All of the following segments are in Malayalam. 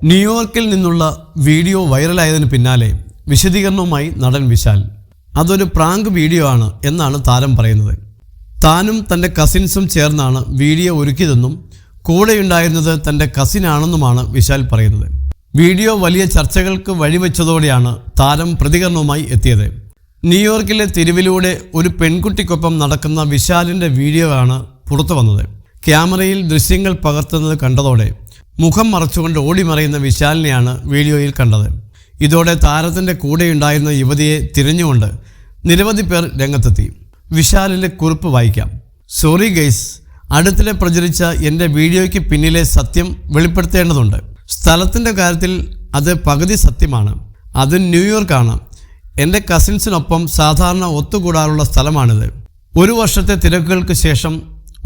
ന്യൂയോർക്കിൽ നിന്നുള്ള വീഡിയോ വൈറലായതിനു പിന്നാലെ വിശദീകരണവുമായി നടൻ വിശാൽ. അതൊരു പ്രാങ്ക് വീഡിയോ ആണ് എന്നാണ് താരം പറയുന്നത്. താനും തൻ്റെ കസിൻസും ചേർന്നാണ് വീഡിയോ ഒരുക്കിയതെന്നും കൂടെയുണ്ടായിരുന്നത് തൻ്റെ കസിനാണെന്നുമാണ് വിശാൽ പറയുന്നത്. വീഡിയോ വലിയ ചർച്ചകൾക്ക് വഴിവെച്ചതോടെയാണ് താരം പ്രതികരണവുമായി എത്തിയത്. ന്യൂയോർക്കിലെ തെരുവിലൂടെ ഒരു പെൺകുട്ടിക്കൊപ്പം നടക്കുന്ന വിശാലിൻ്റെ വീഡിയോ ആണ് പുറത്തു വന്നത്. ക്യാമറയിൽ ദൃശ്യങ്ങൾ പകർത്തുന്നത് കണ്ടതോടെ മുഖം മറച്ചുകൊണ്ട് ഓടിമറയുന്ന വിശാലിനെയാണ് വീഡിയോയിൽ കണ്ടത്. ഇതോടെ താരത്തിൻ്റെ കൂടെയുണ്ടായിരുന്ന യുവതിയെ തിരഞ്ഞുകൊണ്ട് നിരവധി പേർ രംഗത്തെത്തി. വിശാലിൻ്റെ കുറിപ്പ് വായിക്കാം. സോറി ഗൈസ്, അടുത്തിടെ പ്രചരിച്ച എൻ്റെ വീഡിയോയ്ക്ക് പിന്നിലെ സത്യം വെളിപ്പെടുത്തേണ്ടതുണ്ട്. സ്ഥലത്തിൻ്റെ കാര്യത്തിൽ അത് പകുതി സത്യമാണ്. അത് ന്യൂയോർക്കാണ്. എൻ്റെ കസിൻസിനൊപ്പം സാധാരണ ഒത്തുകൂടാറുള്ള സ്ഥലമാണിത്. ഒരു വർഷത്തെ തിരക്കുകൾക്ക് ശേഷം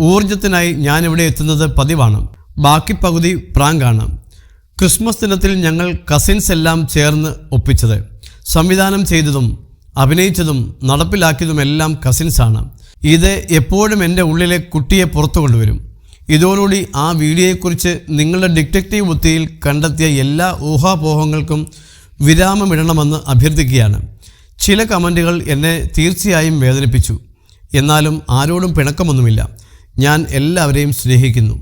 ഊർജത്തിനായി ഞാനിവിടെ എത്തുന്നത് പതിവാണ്. ബാക്കി പകുതി പ്രാങ്കാണ്. ക്രിസ്മസ് ദിനത്തിൽ ഞങ്ങൾ കസിൻസ് എല്ലാം ചേർന്ന് ഒപ്പിച്ചത്. സംവിധാനം ചെയ്തതും അഭിനയിച്ചതും നടപ്പിലാക്കിയതുമെല്ലാം കസിൻസാണ്. ഇത് എപ്പോഴും എൻ്റെ ഉള്ളിലെ കുട്ടിയെ പുറത്തു കൊണ്ടുവരും. ഇതോടുകൂടി ആ വീഡിയോയെക്കുറിച്ച് നിങ്ങളുടെ ഡിറ്റക്റ്റീവ് ബുദ്ധിയിൽ കണ്ടെത്തിയ എല്ലാ ഊഹാപോഹങ്ങൾക്കും വിരാമമിടണമെന്ന് അഭ്യർത്ഥിക്കുകയാണ്. ചില കമൻറ്റുകൾ എന്നെ തീർച്ചയായും വേദനിപ്പിച്ചു. എന്നാലും ആരോടും പിണക്കമൊന്നുമില്ല. ഞാൻ എല്ലാവരെയും സ്നേഹിക്കുന്നു.